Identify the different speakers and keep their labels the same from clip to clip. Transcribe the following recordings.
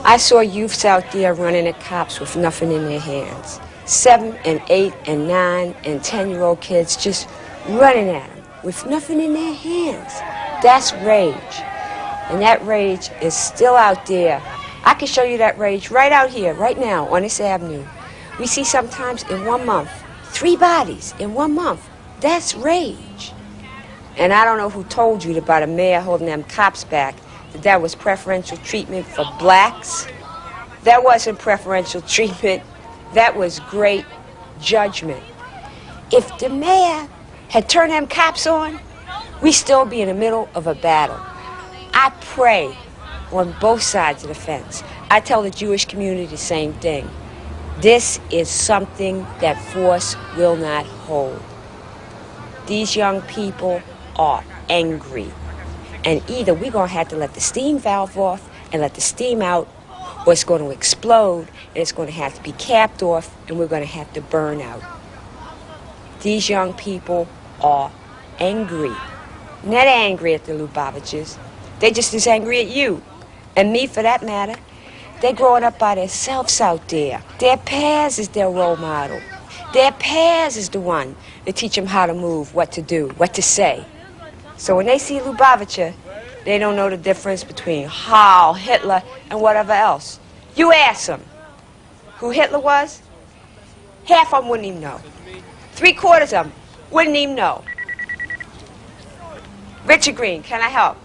Speaker 1: I saw youths out there running at cops with nothing in their hands. 7 and 8 and 9 and 10-year-old kids just running at them with nothing in their hands. That's rage. And that rage is still out there. I can show you that rage right out here, right now, on this avenue. We see sometimes in 1 month, 3 bodies in 1 month. That's rage. And I don't know who told you about a mayor holding them cops back, that was preferential treatment for blacks. That wasn't preferential treatment. That was great judgment. If the mayor had turned them cops on, we'd still be in the middle of a battle. I pray on both sides of the fence. I tell the Jewish community the same thing. This is something that force will not hold. These young people are angry. And either we're going to have to let the steam valve off and let the steam out, or it's going to explode, and it's going to have to be capped off, and we're going to have to burn out. These young people are angry. Not angry at the Lubavitches. They're just as angry at you. And me, for that matter. They're growing up by themselves out there. Their past is their role model. Their past is the one that teach them how to move, what to do, what to say. So when they see Lubavitcher, they don't know the difference between Heil, Hitler, and whatever else. You ask them who Hitler was, half of them wouldn't even know. 3/4 of them wouldn't even know. Richard Green, can I help?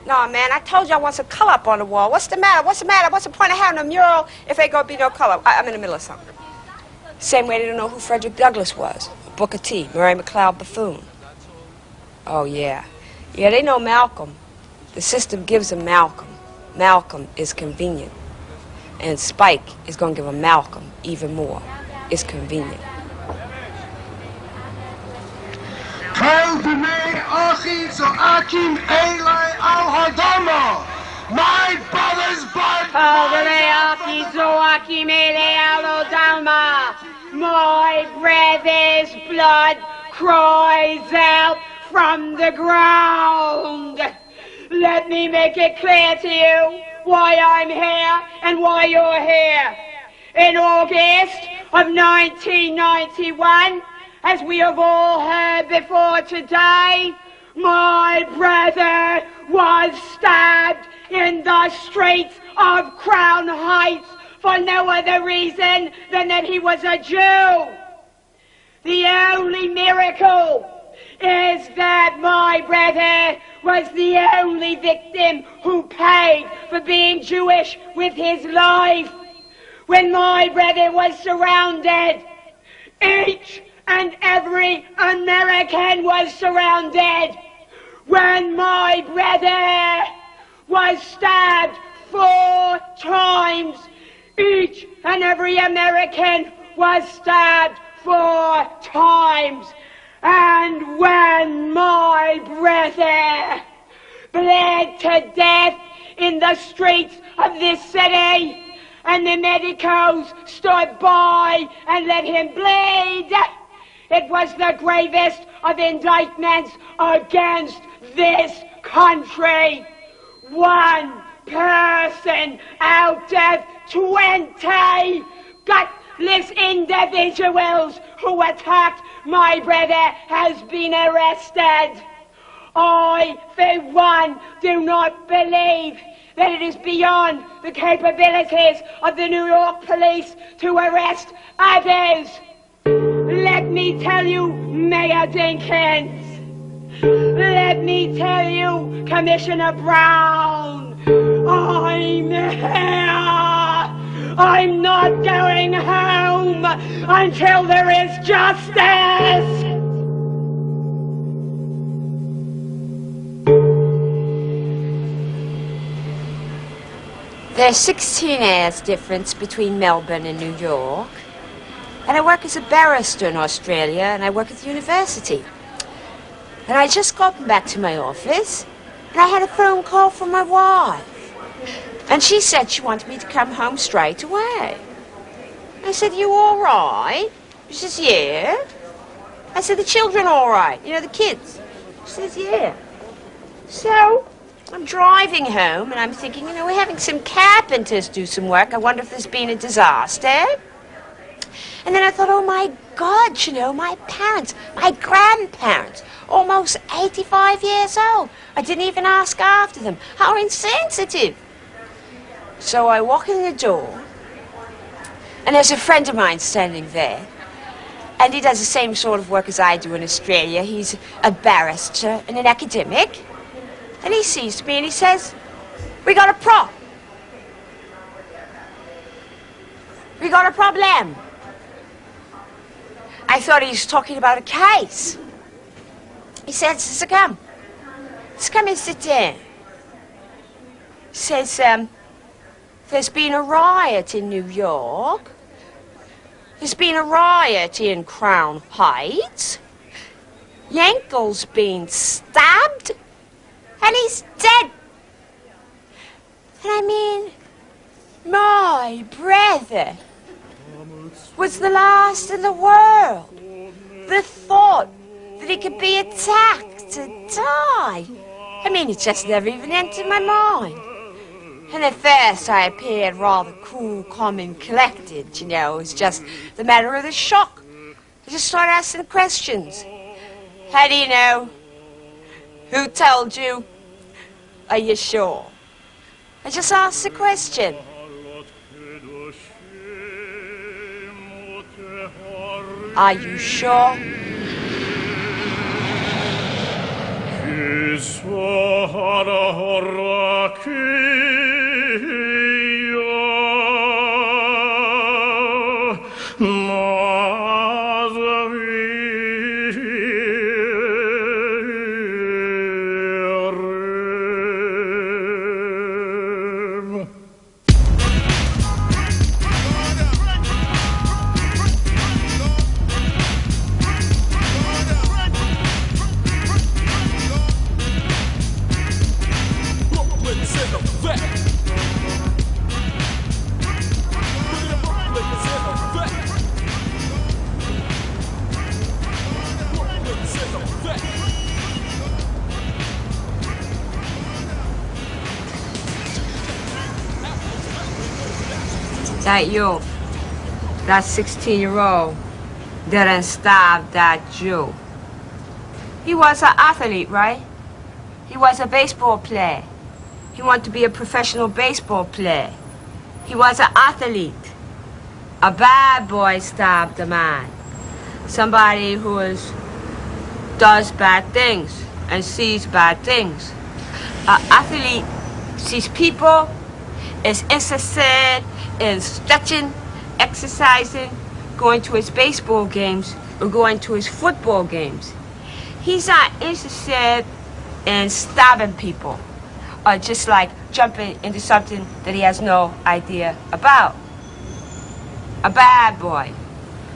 Speaker 1: No, man, I told you I want some color up on the wall. What's the matter? What's the matter? What's the point of having a mural if ain't gonna be no color? I'm in the middle of something. Same way they don't know who Frederick Douglass was, Booker T, Murray McLeod Bethune. Oh, yeah. Yeah, they know Malcolm. The system gives them Malcolm. Malcolm is convenient. And Spike is going to give them Malcolm even more. It's convenient.
Speaker 2: My brother's blood! My brother's blood cries out from the ground. Let me make it clear to you why I'm here and why you're here. In August of 1991, as we have all heard before today, my brother was stabbed in the streets of Crown Heights for no other reason than that he was a Jew. The only miracle is that my brother was the only victim who paid for being Jewish with his life. When my brother was surrounded, each and every American was surrounded. When my brother was stabbed 4 times, each and every American was stabbed 4 times. And when my brother bled to death in the streets of this city, and the medicos stood by and let him bleed, it was the gravest of indictments against this country. 1 person out of 20 gutless individuals who attacked my brother has been arrested. I, for one, do not believe that it is beyond the capabilities of the New York police to arrest others. Let me tell you, Mayor Dinkins. Let me tell you, Commissioner Brown. I'm here. I'm not going home until there is justice.
Speaker 1: There's 16 hours difference between Melbourne and New York. And I work as a barrister in Australia, and I work at the university. And I just got back to my office, and I had a phone call from my wife. And she said she wanted me to come home straight away. I said, "You all right?" She says, "Yeah." I said, "The children all right? You know, the kids?" She says, "Yeah." So I'm driving home, and I'm thinking, you know, we're having some carpenters do some work. I wonder if there's been a disaster. And then I thought, oh, my God, you know, my parents, my grandparents, almost 85 years old. I didn't even ask after them. How insensitive. So I walk in the door, and there's a friend of mine standing there. And he does the same sort of work as I do in Australia. He's a barrister and an academic. And he sees me and he says, we got a We got a problem. I thought he was talking about a case. He says, so come and sit down. He says, there's been a riot in New York. There's been a riot in Crown Heights. Yankel's been stabbed. And he's dead. And I mean, my brother was the last in the world. The thought that he could be attacked to die. I mean, it just never even entered my mind. And at first I appeared rather cool, calm, and collected, you know. It was just the matter of the shock. I just started asking questions. How do you know? Who told you? Are you sure? I just asked the question. Are you sure? That you, that 16-year-old didn't stab that Jew. He was an athlete, right? He was a baseball player. He wanted to be a professional baseball player. He was an athlete. A bad boy stabbed a man. Somebody who does bad things and sees bad things. An athlete sees people, is interested in stretching, exercising, going to his baseball games or going to his football games. He's not interested in stabbing people or just like jumping into something that he has no idea about. A bad boy,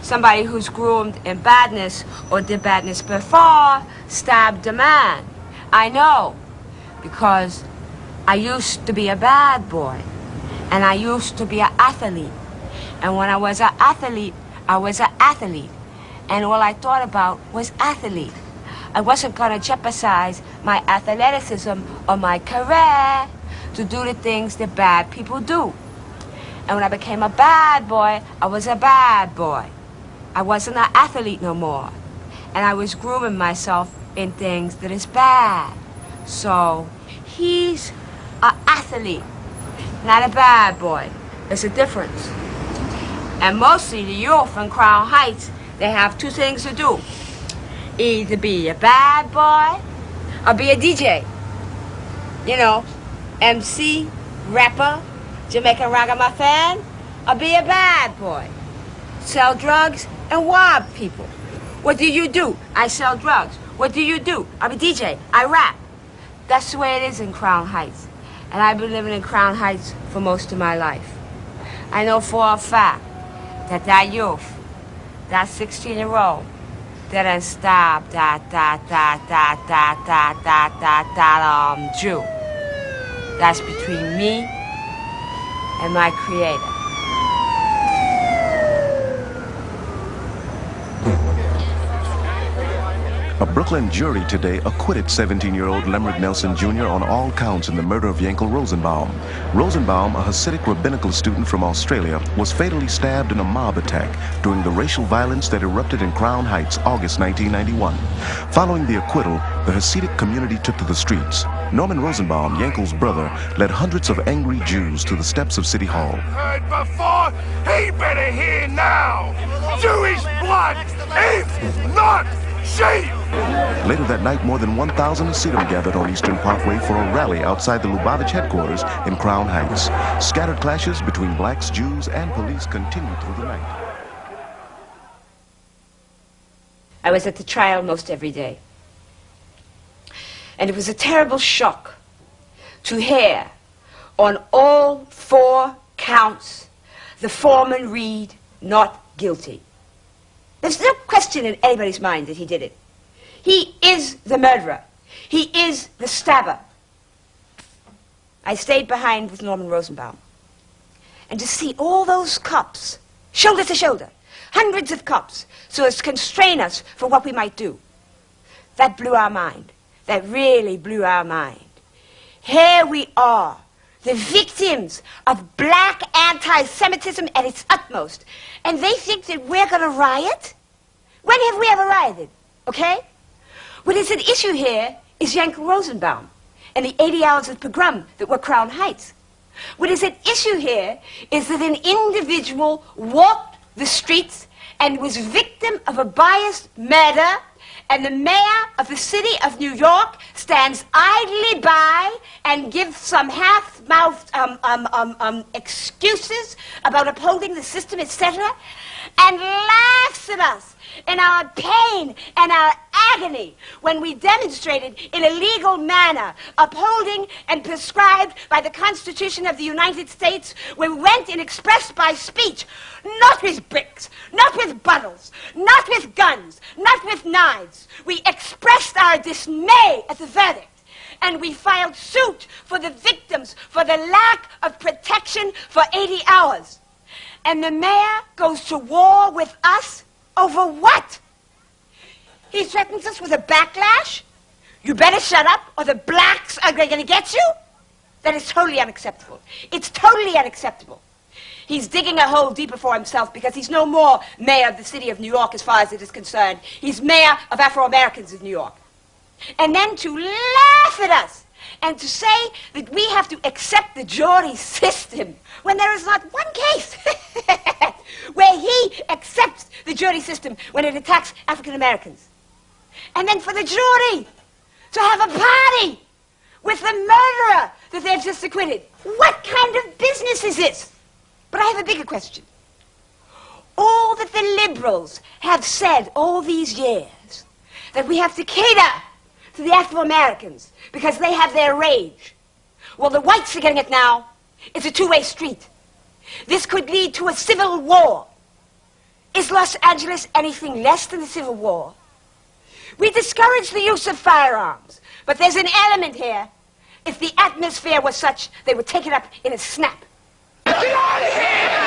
Speaker 1: somebody who's groomed in badness or did badness before, stabbed a man. I know, because I used to be a bad boy. And I used to be an athlete. And when I was an athlete, I was an athlete. And all I thought about was athlete. I wasn't going to jeopardize my athleticism or my career to do the things that bad people do. And when I became a bad boy, I was a bad boy. I wasn't an athlete no more. And I was grooming myself in things that is bad. So he's an athlete. Not a bad boy. There's a difference. And mostly the youth in Crown Heights, they have two things to do. Either be a bad boy or be a DJ. You know, MC, rapper, Jamaican ragamuffin, or be a bad boy. Sell drugs and rob people. What do you do? I sell drugs. What do you do? I'm a DJ. I rap. That's the way it is in Crown Heights. And I've been living in Crown Heights for most of my life. I know for a fact that youth, that 16-year-old, didn't stab that Jew. That's between me and my Creator.
Speaker 3: A Brooklyn jury today acquitted 17-year-old Lemrick Nelson Jr. on all counts in the murder of Yankel Rosenbaum. Rosenbaum, a Hasidic rabbinical student from Australia, was fatally stabbed in a mob attack during the racial violence that erupted in Crown Heights, August 1991. Following the acquittal, the Hasidic community took to the streets. Norman Rosenbaum, Yankel's brother, led hundreds of angry Jews to the steps of City Hall.
Speaker 4: Heard before, he better hear now. Jewish blood is not cheap.
Speaker 3: Later that night, more than 1,000 Hasidim gathered on Eastern Parkway for a rally outside the Lubavitch headquarters in Crown Heights. Scattered clashes between blacks, Jews, and police continued through the night.
Speaker 1: I was at the trial most every day. And it was a terrible shock to hear on all 4 counts the foreman read not guilty. There's no question in anybody's mind that he did it. He is the murderer. He is the stabber. I stayed behind with Norman Rosenbaum. And to see all those cops, shoulder to shoulder, hundreds of cops, so as to constrain us for what we might do, that blew our mind. That really blew our mind. Here we are, the victims of black anti-Semitism at its utmost. And they think that we're going to riot? When have we ever rioted? Okay? What is at issue here is Yankel Rosenbaum and the 80 hours of pogrom that were Crown Heights. What is at issue here is that an individual walked the streets and was victim of a biased murder, and the mayor of the city of New York stands idly by and gives some half-mouthed excuses about upholding the system, etc., and laughs at us in our pain and our agony when we demonstrated in a legal manner, upholding and prescribed by the Constitution of the United States, when we went and expressed by speech, not with bricks, not with bottles, not with guns, not with knives. We expressed our dismay at the verdict, and we filed suit for the victims for the lack of protection for 80 hours. And the mayor goes to war with us over what? He threatens us with a backlash? You better shut up or the blacks are going to get you? That is totally unacceptable. It's totally unacceptable. He's digging a hole deeper for himself because he's no more mayor of the city of New York as far as it is concerned. He's mayor of Afro-Americans of New York. And then to laugh at us and to say that we have to accept the jury system when there is not one case where he accepts the jury system when it attacks African Americans. And then for the jury to have a party with the murderer that they've just acquitted. What kind of business is this? But I have a bigger question. All that the liberals have said all these years, that we have to cater to the Afro-Americans because they have their rage. Well, the whites are getting it now. It's a two-way street. This could lead to a civil war. Is Los Angeles anything less than a civil war? We discourage the use of firearms, but there's an element here. If the atmosphere was such, they would take it up in a snap.
Speaker 4: Get out of here!